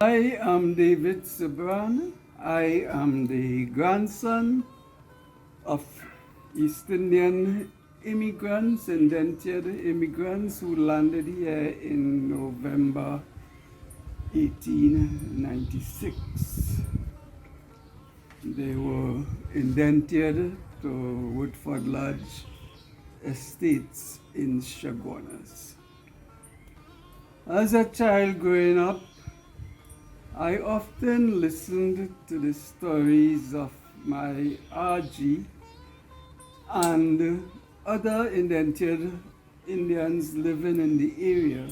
I am David Subran. I am the grandson of East Indian immigrants, indentured immigrants who landed here in November 1896. They were indentured to Woodford Lodge estates in Chaguanas. As a child growing up, I often listened to the stories of my RG and other indentured Indians living in the area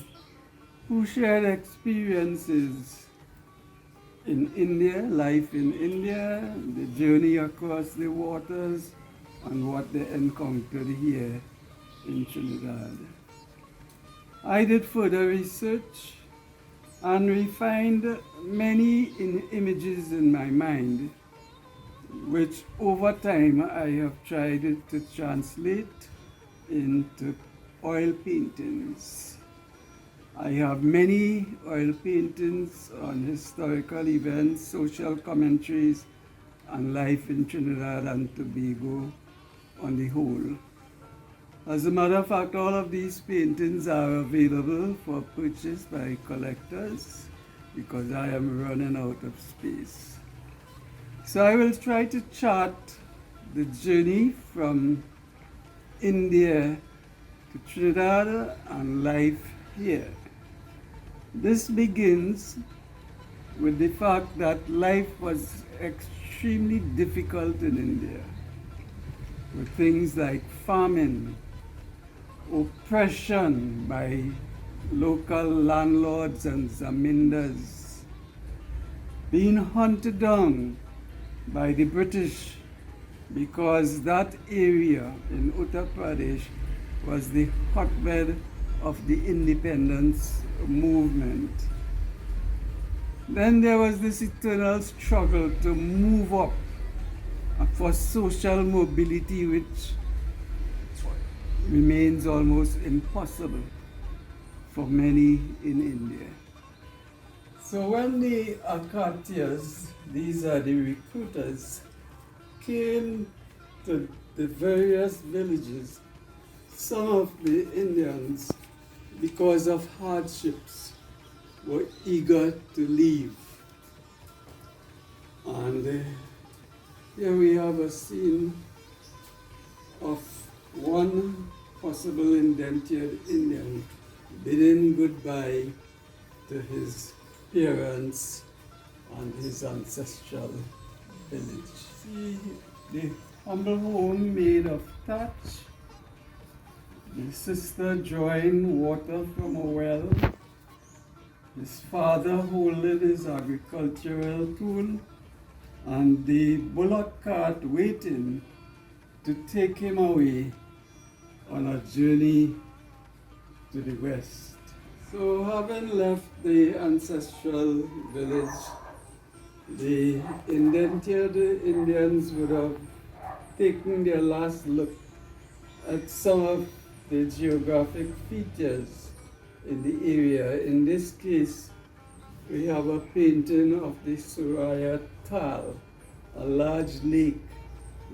who shared experiences in India, life in India, the journey across the waters, and what they encountered here in Trinidad. I did further research and refined many images in my mind, which over time I have tried to translate into oil paintings. I have many oil paintings on historical events, social commentaries, and life in Trinidad and Tobago on the whole. As a matter of fact, all of these paintings are available for purchase by collectors because I am running out of space. So I will try to chart the journey from India to Trinidad and life here. This begins with the fact that life was extremely difficult in India, with things like famine, oppression by local landlords and zamindars, being hunted down by the British because that area in Uttar Pradesh was the hotbed of the independence movement. Then there was this eternal struggle to move up for social mobility, which remains almost impossible for many in India. So when the Akatias, these are the recruiters, came to the various villages, some of the Indians, because of hardships, were eager to leave. And here we have a scene of one possible indentured Indian bidding goodbye to his parents and his ancestral village. See the humble home made of thatch, the sister drawing water from a well, his father holding his agricultural tool, and the bullock cart waiting to take him away on a journey to the west. So having left the ancestral village, the indentured Indians would have taken their last look at some of the geographic features in the area. In this case, we have a painting of the Suraya Tal, a large lake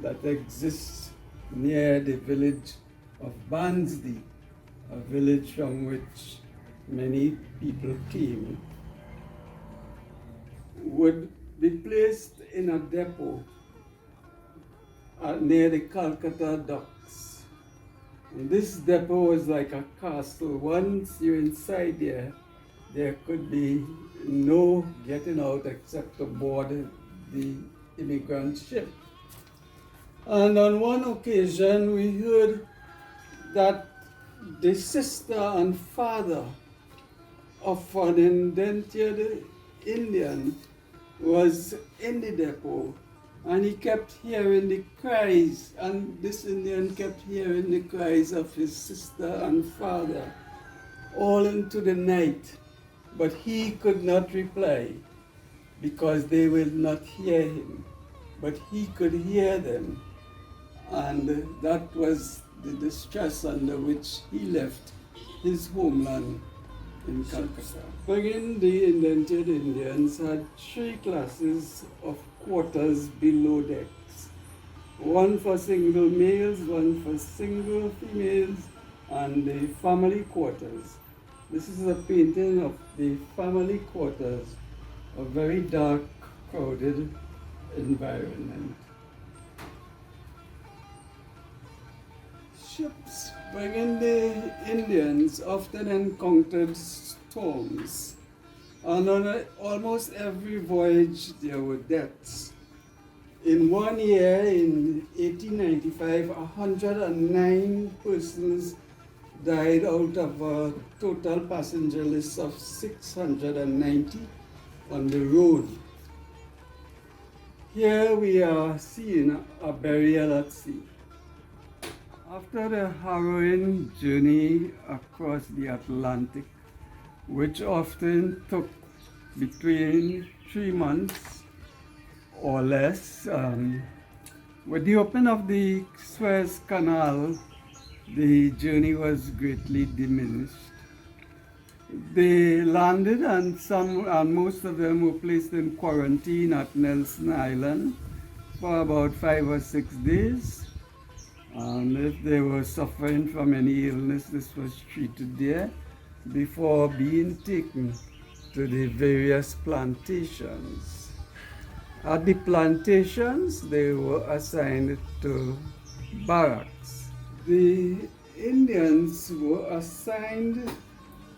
that exists near the village of Bansdi, a village from which many people came, would be placed in a depot near the Calcutta docks. And this depot was like a castle. Once you're inside there could be no getting out except to board the immigrant ship. And on one occasion, we heard that the sister and father of an indentured Indian was in the depot, and he kept hearing the cries, and this Indian kept hearing the cries of his sister and father all into the night, but he could not reply because they would not hear him, but he could hear them. And that was the distress under which he left his homeland in Calcutta. Bringing the Indentured Indians had three classes of quarters below decks. One for single males, one for single females, and the family quarters. This is a painting of the family quarters, a very dark, crowded environment. Ships bringing the Indians often encountered storms, and on almost every voyage there were deaths. In one year, in 1895, 109 persons died out of a total passenger list of 690 on the road. Here we are seeing a burial at sea. After the harrowing journey across the Atlantic, which often took between 3 months or less, with the opening of the Suez Canal, the journey was greatly diminished. They landed, and most of them were placed in quarantine at Nelson Island for about 5 or 6 days. And if they were suffering from any illness, this was treated there before being taken to the various plantations. At the plantations, they were assigned to barracks. The Indians were assigned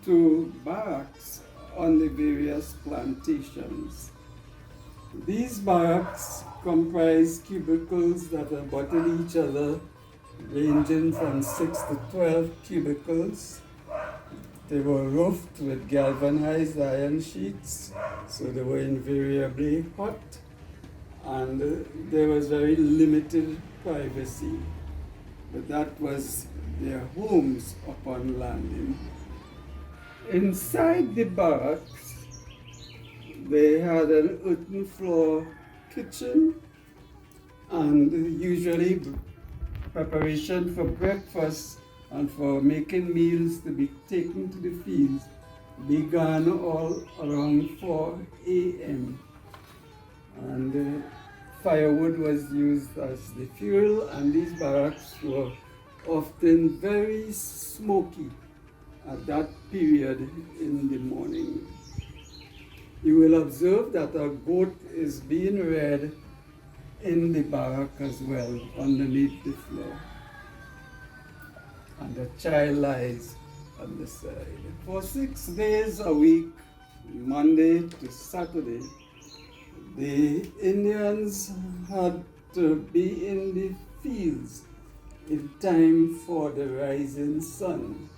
to barracks on the various plantations. These barracks comprised cubicles that abutted each other, ranging from 6 to 12 cubicles. They were roofed with galvanized iron sheets, so they were invariably hot, and there was very limited privacy. But that was their homes upon landing. Inside the barracks, they had an earthen floor kitchen, and usually preparation for breakfast and for making meals to be taken to the fields began all around 4 a.m. And firewood was used as the fuel, and these barracks were often very smoky at that period in the morning. You will observe that a goat is being reared in the barrack as well, underneath the floor. And the child lies on the side. For 6 days a week, Monday to Saturday, the Indians had to be in the fields in time for the rising sun.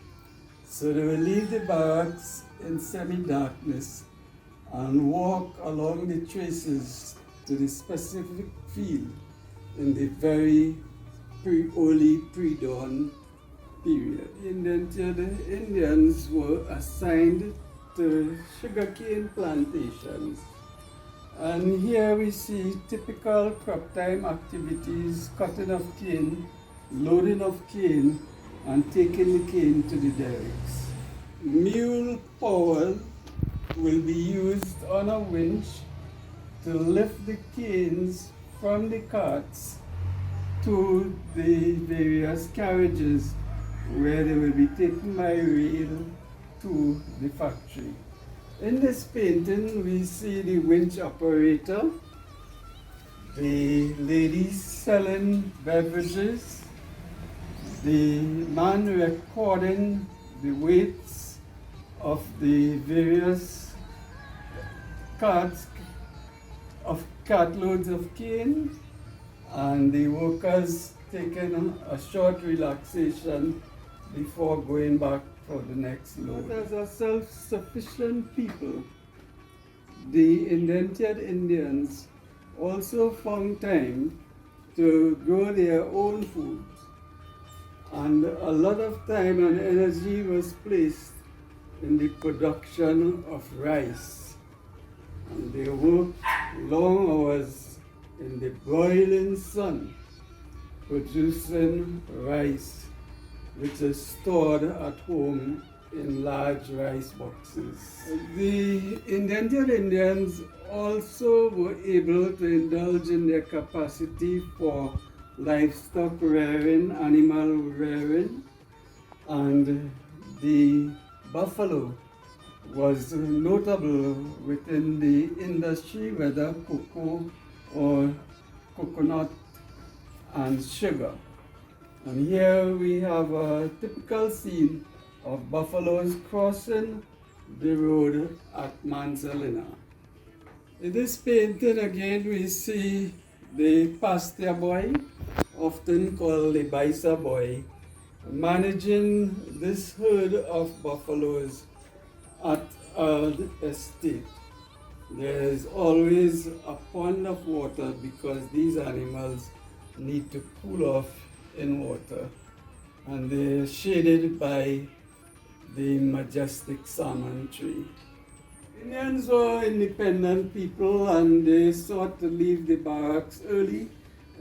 So they would leave the barracks in semi-darkness and walk along the traces to the specific field in the very early pre-dawn period. Indentured Indians were assigned to sugarcane plantations. And here we see typical crop time activities: cutting of cane, loading of cane, and taking the cane to the derricks. Mule power will be used on a winch to lift the canes from the carts to the various carriages, where they will be taken by rail to the factory. In this painting, we see the winch operator, the ladies selling beverages, the man recording the weights of the various cartloads of cane, and the workers taking a short relaxation before going back for the next load. As a self-sufficient people, the Indentured Indians also found time to grow their own food, and a lot of time and energy was placed in the production of rice. And they worked long hours in the broiling sun, producing rice, which is stored at home in large rice boxes. The Indentured Indians also were able to indulge in their capacity for livestock rearing, animal rearing, and the buffalo was notable within the industry, whether cocoa or coconut and sugar. And here we have a typical scene of buffaloes crossing the road at Manzalina. In this painting again we see the pasture boy, often called the Baisa boy, managing this herd of buffaloes at an estate. There is always a pond of water because these animals need to cool off in water, and they're shaded by the majestic salmon tree. Indians were independent people and they sought to leave the barracks early,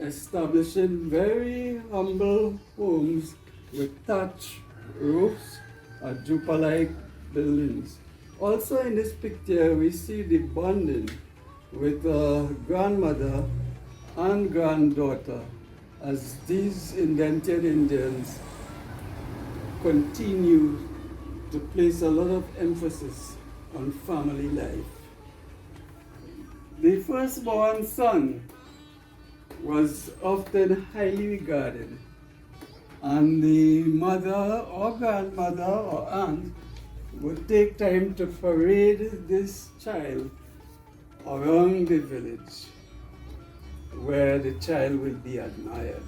establishing very humble homes with thatch roofs or jupa-like buildings. Also in this picture we see the bonding with a grandmother and granddaughter as these indentured Indians continue to place a lot of emphasis on family life. The firstborn son was often highly regarded, and the mother or grandmother or aunt would take time to parade this child around the village where the child will be admired.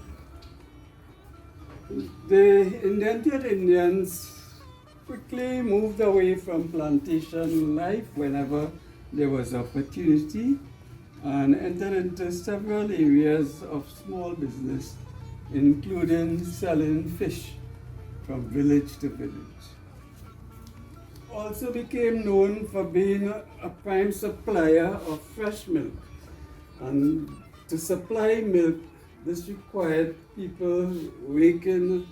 The Indentured Indians quickly moved away from plantation life whenever there was opportunity and entered into several areas of small business, including selling fish from village to village. Also became known for being a prime supplier of fresh milk, and to supply milk this required people waking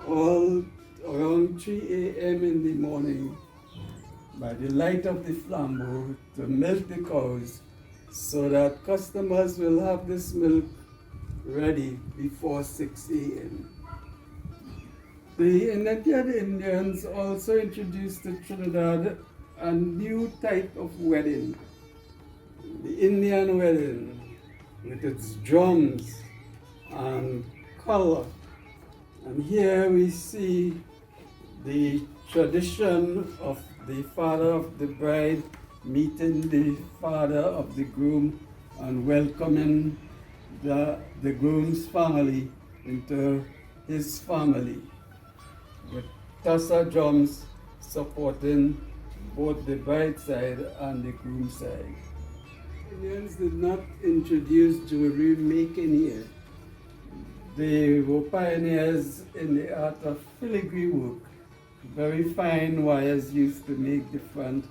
all around 3 a.m. in the morning by the light of the flambeau to milk the cows so that customers will have this milk ready before 6 a.m. The Indentured Indians also introduced to Trinidad a new type of wedding, the Indian wedding, with its drums and color. And here we see the tradition of the father of the bride meeting the father of the groom and welcoming the groom's family into his family, with tassa drums supporting both the bride side and the groom side. Indians did not introduce jewelry making here. They were pioneers in the art of filigree work, very fine wires used to make different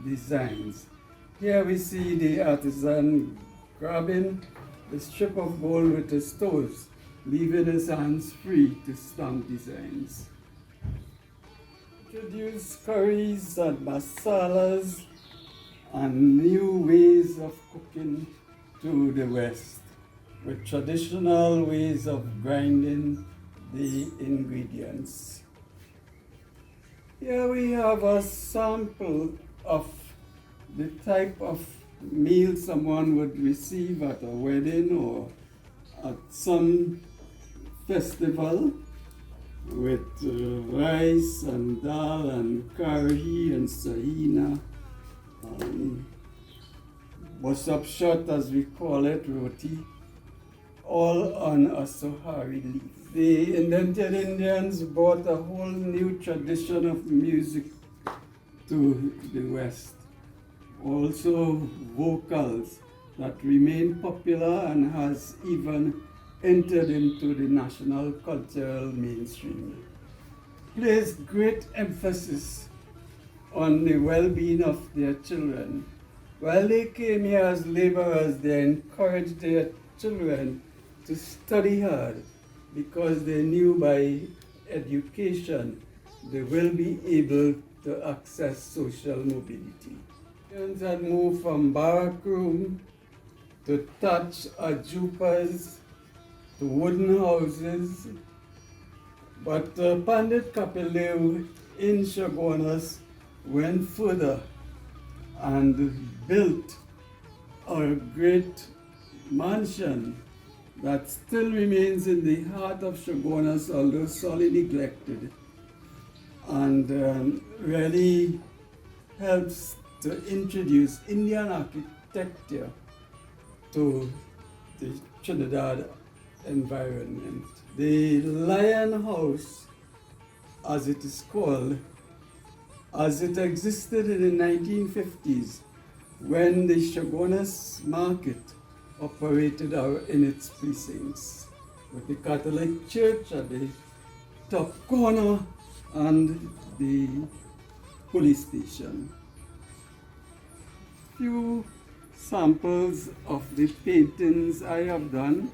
designs. Here we see the artisan grabbing the strip of gold with his toes, leaving his hands free to stamp designs. Introduce curries and masalas and new ways of cooking to the West, with traditional ways of grinding the ingredients. Here we have a sample of the type of meal someone would receive at a wedding or at some festival, with rice and dal and curry and sahina, wasap shot as we call it, roti, all on a sohari leaf. The Indentured Indians brought a whole new tradition of music to the West. Also vocals that remain popular and has even entered into the national cultural mainstream. Placed great emphasis on the well-being of their children. While they came here as laborers, they encouraged their children to study hard because they knew by education they will be able to access social mobility. Indians had moved from barrack room to thatch ajupas to wooden houses, but Pandit Kapildev in Chaguanas went further and built a great mansion that still remains in the heart of Chaguanas, although sorely neglected, and really helps to introduce Indian architecture to the Trinidad environment. The Lion House, as it is called, as it existed in the 1950s when the Chaguanas market operated out in its precincts, with the Catholic Church at the top corner and the police station. Few samples of the paintings I have done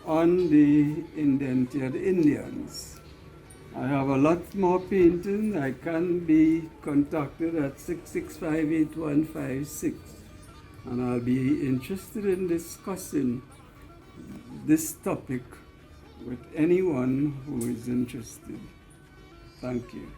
on the Indentured Indians. I have a lot more paintings. I can be contacted at 665-8156, and I'll be interested in discussing this topic with anyone who is interested. Thank you.